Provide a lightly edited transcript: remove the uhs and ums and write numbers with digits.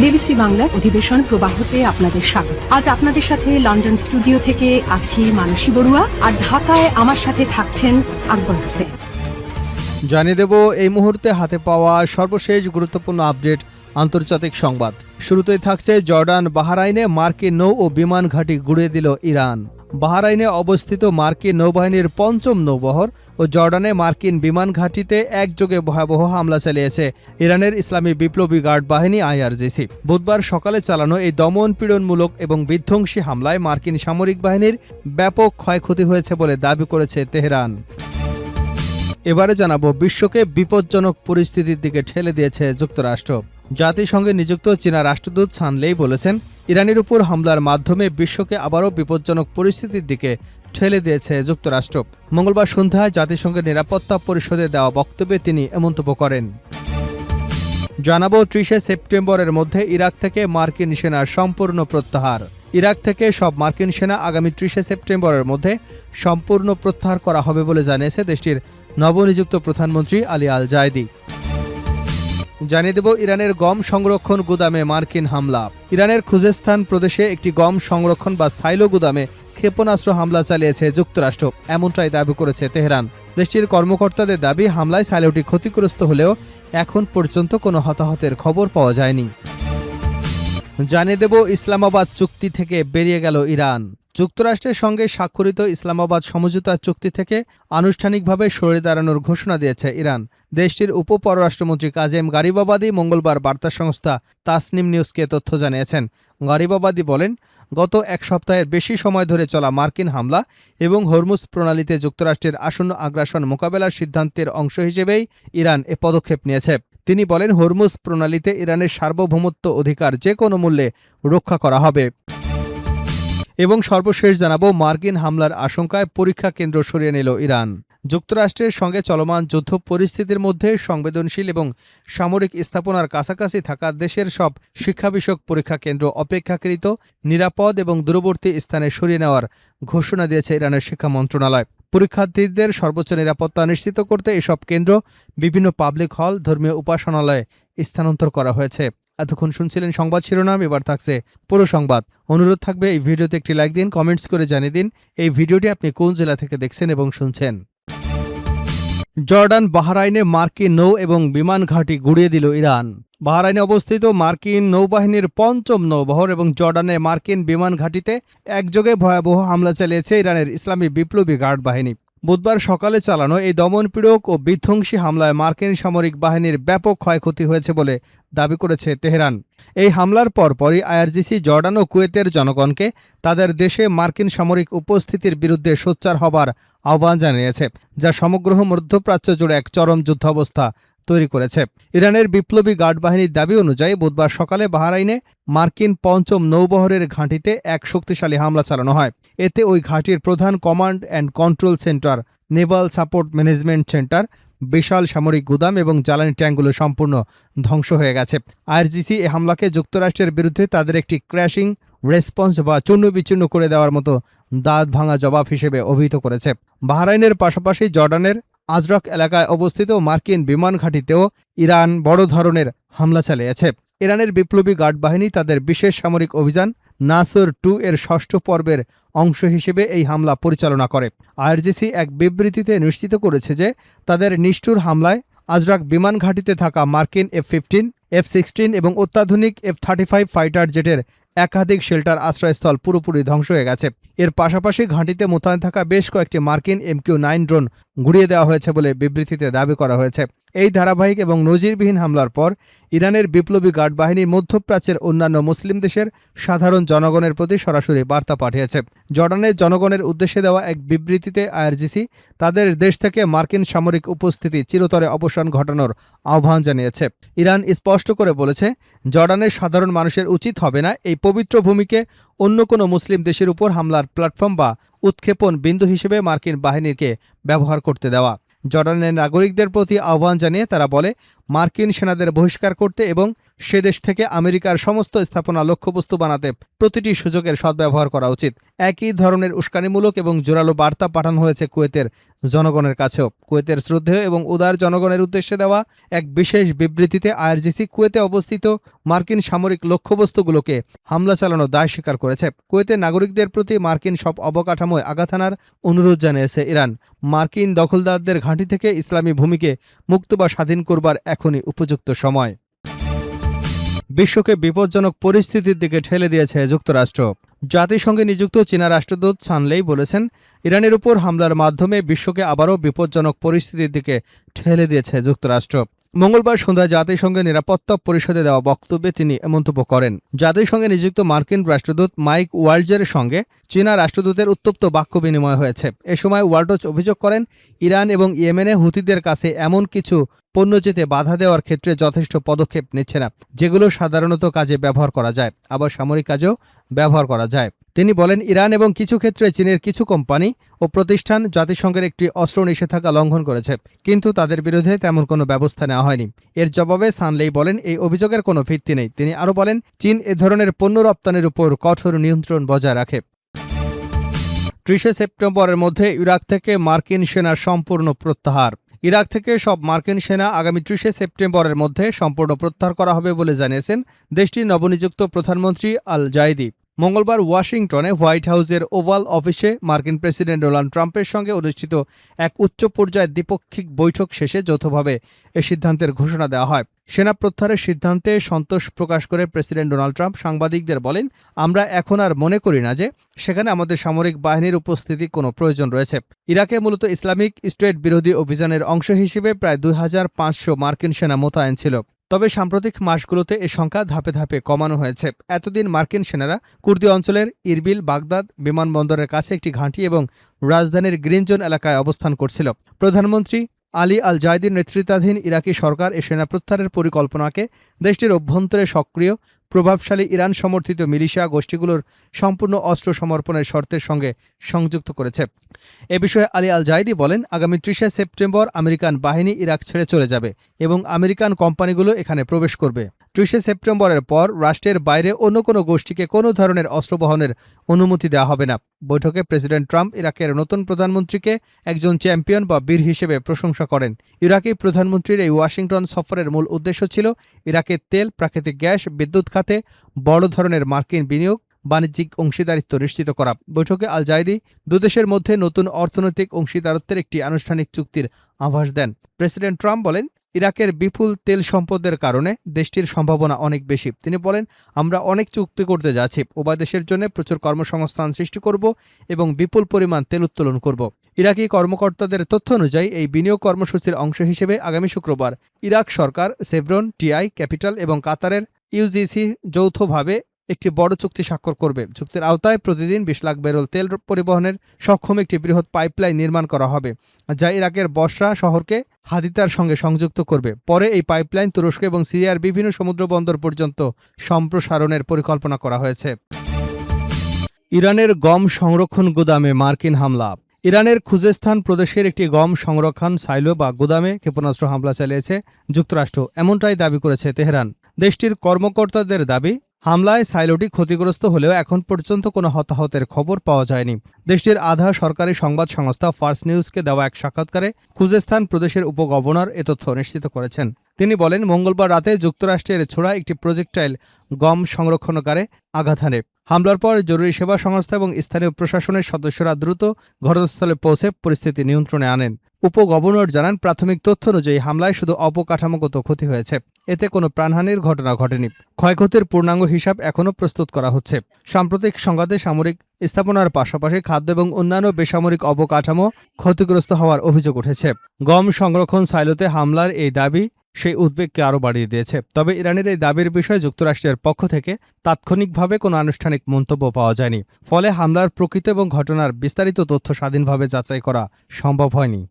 BBC বাংলার অধিবেশন প্রবাহতে আপনাদের স্বাগত। আজ আপনাদের সাথে লন্ডন স্টুডিও থেকে আছি মানসী বড়ুয়া, আর ঢাকায় আমার সাথে থাকছেন আকবর হোসেন। জানিয়ে দেব এই মুহূর্তে হাতে পাওয়া সর্বশেষ গুরুত্বপূর্ণ আপডেট আন্তর্জাতিক সংবাদ। শুরুতেই থাকছে জর্ডান বাহরাইনে মার্কিন নৌ ও বিমান ঘাঁটি গুঁড়িয়ে দিল ইরান। বাহরাইনে অবস্থিত মার্কিন নৌবাহিনীর পঞ্চম নৌবহর ও জর্ডানে মার্কিন বিমান ঘাঁটিতে একযোগে ভয়াবহ হামলা চালিয়েছে ইরানের ইসলামী বিপ্লবী গার্ড বাহিনী আইআরজিসি। বুধবার সকালে চালানো এই দমন পীড়নমূলক এবং বিধ্বংসী হামলায় মার্কিন সামরিক বাহিনীর ব্যাপক ক্ষয়ক্ষতি হয়েছে বলে দাবি করেছে তেহরান। এবারে জানাবো বিশ্বকে বিপজ্জনক পরিস্থিতির দিকে ঠেলে দিয়েছে যুক্তরাষ্ট্র। জাতিসংঘে নিযুক্ত চীনা রাষ্ট্রদূত সান লেই বলেছেন, ইরানের উপর হামলার মাধ্যমে বিশ্বকে আবারও বিপজ্জনক পরিস্থিতির দিকে ঠেলে দিয়েছে যুক্তরাষ্ট্র। মঙ্গলবার সন্ধ্যায় জাতিসংঘের নিরাপত্তা পরিষদে দেওয়া বক্তব্যে তিনি এ মন্তব্য করেন। জানাবো 30শে সেপ্টেম্বরের মধ্যে ইরাক থেকে মার্কিন সেনার সম্পূর্ণ প্রত্যাহার। ইরাক থেকে সব মার্কিন সেনা আগামী 30শে সেপ্টেম্বরের মধ্যে সম্পূর্ণ প্রত্যাহার করা হবে বলে জানিয়েছে দেশটির নবনিযুক্ত প্রধানমন্ত্রী আলী আল জায়দি। জানিয়ে দেব ইরানের গম সংরক্ষণ গুদামে মার্কিন হামলা। ইরানের খুজেস্তান প্রদেশে একটি গম সংরক্ষণ বা সাইলো গুদামে ক্ষেপণাস্ত্র হামলা চালিয়েছে যুক্তরাষ্ট্র, এমনটাই দাবি করেছে তেহরান। দেশটির কর্মকর্তাদের দাবি, হামলায় সাইলোটি ক্ষতিগ্রস্ত হলেও এখন পর্যন্ত কোনো হতাহতের খবর পাওয়া যায়নি। জানিয়ে দেব ইসলামাবাদ চুক্তি থেকে বেরিয়ে গেল ইরান। যুক্তরাষ্ট্রের সঙ্গে স্বাক্ষরিত ইসলামাবাদ সমঝোতা চুক্তি থেকে আনুষ্ঠানিকভাবে সরে দাঁড়ানোর ঘোষণা দিয়েছে ইরান। দেশটির উপপররাষ্ট্রমন্ত্রী কাজেম গারিবাবাদী মঙ্গলবার বার্তা সংস্থা তাসনিম নিউজকে তথ্য জানিয়েছেন। গারিবাবাদী বলেন, গত এক সপ্তাহের বেশি সময় ধরে চলা মার্কিন হামলা এবং হরমুজ প্রণালীতে যুক্তরাষ্ট্রের আসন্ন আগ্রাসন মোকাবেলার সিদ্ধান্তের অংশ হিসেবেই ইরান এ পদক্ষেপ নিয়েছে। তিনি বলেন, হরমুজ প্রণালীতে ইরানের সার্বভৌমত্ব অধিকার যে কোনো মূল্যে রক্ষা করা হবে। এবং সর্বশেষ জানাবো মার্কিন হামলার আশঙ্কায় পরীক্ষা কেন্দ্র সরিয়ে নিল ইরান। যুক্তরাষ্ট্রের সঙ্গে চলমান যুদ্ধ পরিস্থিতির মধ্যে সংবেদনশীল এবং সামরিক স্থাপনার কাছাকাছি থাকা দেশের সব শিক্ষা বিষয়ক পরীক্ষা কেন্দ্র অপেক্ষাকৃত নিরাপদ এবং দূরবর্তী স্থানে সরিয়ে নেওয়ার ঘোষণা দিয়েছে ইরানের শিক্ষা মন্ত্রণালয়। পরীক্ষার্থীদের সর্বোচ্চ নিরাপত্তা নিশ্চিত করতে এসব কেন্দ্র বিভিন্ন পাবলিক হল, ধর্মীয় উপাসনালয়ে স্থানান্তর করা হয়েছে। এতক্ষণ শুনছিলেন সংবাদ শিরোনাম, এবার থাকছে পুরো সংবাদ। অনুরোধ থাকবে এই ভিডিওতে একটি লাইক দিন, কমেন্টস করে জানিয়ে দিন এই ভিডিওটি আপনি কোন জেলা থেকে দেখছেন এবং শুনছেন। জর্ডান বাহরাইনে মার্কিন নৌ এবং বিমান ঘাঁটি গুঁড়িয়ে দিল ইরান। বাহরাইনে অবস্থিত মার্কিন নৌবাহিনীর পঞ্চম নৌবহর এবং জর্ডানে মার্কিন বিমান ঘাঁটিতে একযোগে ভয়াবহ হামলা চালিয়েছে ইরানের ইসলামী বিপ্লবী গার্ড বাহিনী। বুধবার সকালে চালানো এই দমনপীড়ক ও বিধ্বংসী হামলায় মার্কিন সামরিক বাহিনীর ব্যাপক ক্ষয়ক্ষতি হয়েছে বলে দাবি করেছে তেহরান। এই হামলার পরপরই আইআরজিসি জর্ডান ও কুয়েতের জনগণকে তাদের দেশে মার্কিন সামরিক উপস্থিতির বিরুদ্ধে সোচ্চার হবার আহ্বান জানিয়েছে, যা সমগ্র মধ্যপ্রাচ্য জুড়ে এক চরম যুদ্ধাবস্থা তৈরি করেছে। ইরানের বিপ্লবী গার্ড বাহিনীর দাবি অনুযায়ী বুধবার সকালে বাহরাইনে মার্কিন পঞ্চম নৌবহরের ঘাঁটিতে এক শক্তিশালী হামলা চালানো হয়। এতে ওই ঘাঁটির প্রধান command and control centre, naval support management centre, বিশাল সামরিক গুদাম এবং জ্বালানি ট্যাঙ্কগুলো সম্পূর্ণ ধ্বংস হয়ে গেছে। আইআরজিসি এ হামলাকে যুক্তরাষ্ট্রের বিরুদ্ধে তাদের একটি ক্র্যাশিং রেসপন্স বা চূর্ণ বিচূর্ণ করে দেওয়ার মতো দাঁত ভাঙা জবাব হিসেবে অভিহিত করেছে। বাহরাইনের পাশাপাশি জর্ডানের আজরক এলাকায় অবস্থিত মার্কিন বিমান ঘাঁটিতেও ইরান বড় ধরনের হামলা চালিয়েছে। ইরানের বিপ্লবী গার্ড বাহিনী তাদের বিশেষ সামরিক অভিযান নাসর-2 এর ষষ্ঠ পর্বের অংশ হিসেবে এই হামলা পরিচালনা করে। আইআরজিসি এক বিবৃতিতে নিশ্চিত করেছে যে তাদের নিষ্ঠুর হামলায় আজরাক বিমান ঘাঁটিতে থাকা মার্কিন F-15, F-16 এবং অত্যাধুনিক F-35 ফাইটার জেটের একাধিক শেল্টার আশ্রয়স্থল পুরোপুরি ধ্বংস হয়ে গেছে। এর পাশাপাশি ঘাঁটিতে মোতায়েন থাকা বেশ কয়েকটি মার্কিন MQ-9 ড্রোন গুঁড়িয়ে দেওয়া হয়েছে বলে বিবৃতিতে দাবি করা হয়েছে। এই ধারাবাহিক এবং নজিরবিহীন হামলার পর ইরানের বিপ্লবী গার্ড বাহিনী মধ্যপ্রাচ্যের অন্যান্য মুসলিম দেশের সাধারণ জনগণের প্রতি সরাসরি বার্তা পাঠিয়েছে। জর্ডানের জনগণের উদ্দেশ্যে দেওয়া এক বিবৃতিতে আইআরজিসি তাদের দেশ থেকে মার্কিন সামরিক উপস্থিতি চিরতরে অবসান ঘটানোর আহ্বান জানিয়েছে। ইরান স্পষ্ট করে বলেছে, জর্ডানের সাধারণ মানুষের উচিত হবে না এই পবিত্র ভূমিকে অন্য কোনো মুসলিম দেশের উপর হামলার প্ল্যাটফর্ম বা উৎক্ষেপণ বিন্দু হিসেবে মার্কিন বাহিনীকে ব্যবহার করতে দেওয়া। জর্ডানের নাগরিকদের প্রতি আহ্বান জানিয়ে তারা বলে, মার্কিন সেনাদের বহিষ্কার করতে এবং সে দেশ থেকে আমেরিকার সমস্ত স্থাপনা লক্ষ্যবস্তু বানাতে প্রতিটি সুযোগের সদ্ব্যবহার করা উচিত। একই ধরনের উস্কানিমূলক এবং জোরালো বার্তা পাঠানো হয়েছে কুয়েতের জনগণের কাছেও। কুয়েতের শ্রদ্ধেয় এবং উদার জনগণের উদ্দেশ্যে দেওয়া এক বিশেষ বিবৃতিতে আইআরজিসি কুয়েতে অবস্থিত মার্কিন সামরিক লক্ষ্যবস্তুগুলোকে হামলা চালানোর দায় স্বীকার করেছে। কুয়েতের নাগরিকদের প্রতি মার্কিন সব অবকাঠামোয় আঘাত হানার অনুরোধ জানিয়েছে ইরান। মার্কিন দখলদারদের ঘাঁটি থেকে ইসলামী ভূমিকে মুক্ত বা স্বাধীন করবার এখনই উপযুক্ত সময়। বিশ্বকে বিপজ্জনক পরিস্থিতির দিকে ঠেলে দিয়েছে যুক্তরাষ্ট্র। জাতিসংঘে নিযুক্ত চীনা রাষ্ট্রদূত সানলেই বলেছেন, ইরানের উপর হামলার মাধ্যমে বিশ্বকে আবারও বিপজ্জনক পরিস্থিতির দিকে ঠেলে দিয়েছে যুক্তরাষ্ট্র। মঙ্গলবার সন্ধ্যায় জাতিসংঘের নিরাপত্তা পরিষদে দেওয়া বক্তব্যে তিনি এ মন্তব্য করেন। জাতিসংঘে নিযুক্ত মার্কিন রাষ্ট্রদূত মাইক ওয়াল্টজের সঙ্গে চীনা রাষ্ট্রদূতের উত্তপ্ত বাক্য বিনিময় হয়েছে। এ সময় ওয়াল্টজ অভিযোগ করেন, ইরান এবং ইয়েমেনে হুতিদের কাছে এমন কিছু পণ্য যেতে বাধা দেওয়ার ক্ষেত্রে যথেষ্ট পদক্ষেপ নিচ্ছে না, যেগুলো সাধারণত কাজে ব্যবহার করা যায়, আবার সামরিক কাজেও ব্যবহার করা যায়। তিনি বলেন, ইরান এবং কিছু ক্ষেত্রে চীনের কিছু কোম্পানি ও প্রতিষ্ঠান জাতিসংঘের একটি অস্ত্র নিষেধাজ্ঞা লঙ্ঘন করেছে, কিন্তু তাদের বিরুদ্ধে তেমন কোনো ব্যবস্থা নেওয়া হয়নি। এর জবাবে সানলেই বলেন, এই অভিযোগের কোনো ভিত্তি নেই। তিনি আরও বলেন, চীন এ ধরনের পণ্য রপ্তানির উপর কঠোর নিয়ন্ত্রণ বজায় রাখে। 30 সেপ্টেম্বরের মধ্যে ইরাক থেকে মার্কিন সেনা সম্পূর্ণ প্রত্যাহার। ইরাক থেকে সব মার্কিন সেনা আগামী 30 সেপ্টেম্বরের মধ্যে সম্পূর্ণ প্রত্যাহার করা হবে বলে জানিয়েছেন দেশটির নবনিযুক্ত প্রধানমন্ত্রী আল জাইদি। মঙ্গলবার ওয়াশিংটনে হোয়াইট হাউসের ওভাল অফিসে মার্কিন প্রেসিডেন্ট ডোনাল্ড ট্রাম্পের সঙ্গে অনুষ্ঠিত এক উচ্চ পর্যায়ের দ্বিপক্ষিক বৈঠক শেষে যৌথভাবে এ সিদ্ধান্তের ঘোষণা দেওয়া হয়। সেনা প্রত্যাহারের সিদ্ধান্তে সন্তোষ প্রকাশ করে প্রেসিডেন্ট ডোনাল্ড ট্রাম্প সাংবাদিকদের বলেন, আমরা এখন আর মনে করি না যে সেখানে আমাদের সামরিক বাহিনীর উপস্থিতি কোনো প্রয়োজন রয়েছে। ইরাকে মূলত ইসলামিক স্টেট বিরোধী অভিযানের অংশ হিসেবে প্রায় 2500 মার্কিন সেনা মোতায়েন ছিল। তবে সাম্প্রতিক মাসগুলোতে এ সংখ্যা ধাপে ধাপে কমানো হয়েছে। এতদিন মার্কিন সেনারা কুর্দি অঞ্চলের ইরবিল, বাগদাদ বিমানবন্দরের কাছে একটি ঘাঁটি এবং রাজধানীর গ্রিন জোন এলাকায় অবস্থান করছিল। প্রধানমন্ত্রী আলী আল জাইদির নেতৃত্বাধীন ইরাকি সরকার এ সেনা প্রত্যাহারের পরিকল্পনাকে দেশটির অভ্যন্তরে সক্রিয় প্রভাবশালী ইরান সমর্থিত মিলিশিয়া গোষ্ঠীগুলোর সম্পূর্ণ অস্ত্র সমর্পণের শর্তের সঙ্গে সংযুক্ত করেছে। এ বিষয়ে আলী আল জাইদি বলেন, আগামী 30 সেপ্টেম্বর আমেরিকান বাহিনী ইরাক ছেড়ে চলে যাবে এবং আমেরিকান কোম্পানিগুলো এখানে প্রবেশ করবে। 30 সেপ্টেম্বরের পর রাষ্ট্রের বাইরে অন্য কোনো গোষ্ঠীকে কোনো ধরনের অস্ত্র বহনের অনুমতি দেওয়া হবে না। বৈঠকে প্রেসিডেন্ট ট্রাম্প ইরাকের নতুন প্রধানমন্ত্রীকে একজন চ্যাম্পিয়ন বা বীর হিসেবে প্রশংসা করেন। ইরাকি প্রধানমন্ত্রীর এই ওয়াশিংটন সফরের মূল উদ্দেশ্য ছিল ইরাকের তেল, প্রাকৃতিক গ্যাস, বিদ্যুৎ খাতে বড় ধরনের মার্কিন বিনিয়োগ, বাণিজ্যিক অংশীদারিত্ব নিশ্চিত করা। বৈঠকে আল জাইদি দুদেশের মধ্যে নতুন অর্থনৈতিক অংশীদারত্বের একটি আনুষ্ঠানিক চুক্তির আভাস দেন। প্রেসিডেন্ট ট্রাম্প বলেন, ইরাকের বিপুল তেল সম্পদের কারণে দেশটির সম্ভাবনা অনেক বেশি। তিনি বলেন, আমরা অনেক চুক্তি করতে যাচ্ছি, উভয় দেশের জন্য প্রচুর কর্মসংস্থান সৃষ্টি করব এবং বিপুল পরিমাণ তেল উত্তোলন করব। ইরাকি কর্মকর্তাদের তথ্য অনুযায়ী এই বিনিয়োগ কর্মসূচির অংশ হিসেবে আগামী শুক্রবার ইরাক সরকার, সেভরন, টিআই, ক্যাপিটাল এবং কাতারের ইউজিসি যৌথভাবে একটি বড় চুক্তি স্বাক্ষর করবে। চুক্তির আওতায় প্রতিদিন 20 লাখ ব্যারেল তেল পরিবহনের সক্ষম একটি বৃহৎ পাইপলাইন নির্মাণ করা হবে, যা ইরাকের বসরা শহরকে হাদিতার সঙ্গে সংযুক্ত করবে। পরে এই পাইপলাইন তুরস্ক এবং সিরিয়ার বিভিন্ন সমুদ্র বন্দর পর্যন্ত সম্প্রসারণের পরিকল্পনা করা হয়েছে। ইরানের গম সংরক্ষণ গুদামে মার্কিন হামলা। ইরানের খুজেস্তান প্রদেশের একটি গম সংরক্ষণ সাইলো বা গুদামে ক্ষেপণাস্ত্র হামলা চালিয়েছে যুক্তরাষ্ট্র, এমনটাই দাবি করেছে তেহরান। দেশটির কর্মকর্তাদের দাবি, হামলায় সাইলোটি ক্ষতিগ্রস্ত হলেও এখন পর্যন্ত কোনো হতাহতের খবর পাওয়া যায়নি। দেশটির আধা সরকারি সংবাদ সংস্থা ফার্স নিউজকে দেওয়া এক সাক্ষাৎকারে খুজেস্তান প্রদেশের উপগভর্নর এ তথ্য নিশ্চিত করেছেন। তিনি বলেন, মঙ্গলবার রাতে যুক্তরাষ্ট্রের ছোড়া একটি প্রজেক্টাইল গম সংরক্ষণকারে আঘাত হানে। হামলার পর জরুরি সেবা সংস্থা এবং স্থানীয় প্রশাসনের সদস্যরা দ্রুত ঘটনাস্থলে পৌঁছে পরিস্থিতি নিয়ন্ত্রণে আনেন। উপগভর্নর জানান, প্রাথমিক তথ্য অনুযায়ী হামলায় শুধু অবকাঠামোগত ক্ষতি হয়েছে, এতে কোনো প্রাণহানির ঘটনা ঘটেনি। ক্ষয়ক্ষতির পূর্ণাঙ্গ হিসাব এখনও প্রস্তুত করা হচ্ছে। সাম্প্রতিক সংঘাতে সামরিক স্থাপনার পাশাপাশি খাদ্য এবং অন্যান্য বেসামরিক অবকাঠামো ক্ষতিগ্রস্ত হওয়ার অভিযোগ উঠেছে। গম সংরক্ষণ সাইলোতে হামলার এই দাবি সেই উদ্বেগকে আরও বাড়িয়ে দিয়েছে। তবে ইরানের এই দাবির বিষয়ে যুক্তরাষ্ট্রের পক্ষ থেকে তাৎক্ষণিকভাবে কোনো আনুষ্ঠানিক মন্তব্য পাওয়া যায়নি। ফলে হামলার প্রকৃত এবং ঘটনার বিস্তারিত তথ্য স্বাধীনভাবে যাচাই করা সম্ভব হয়নি।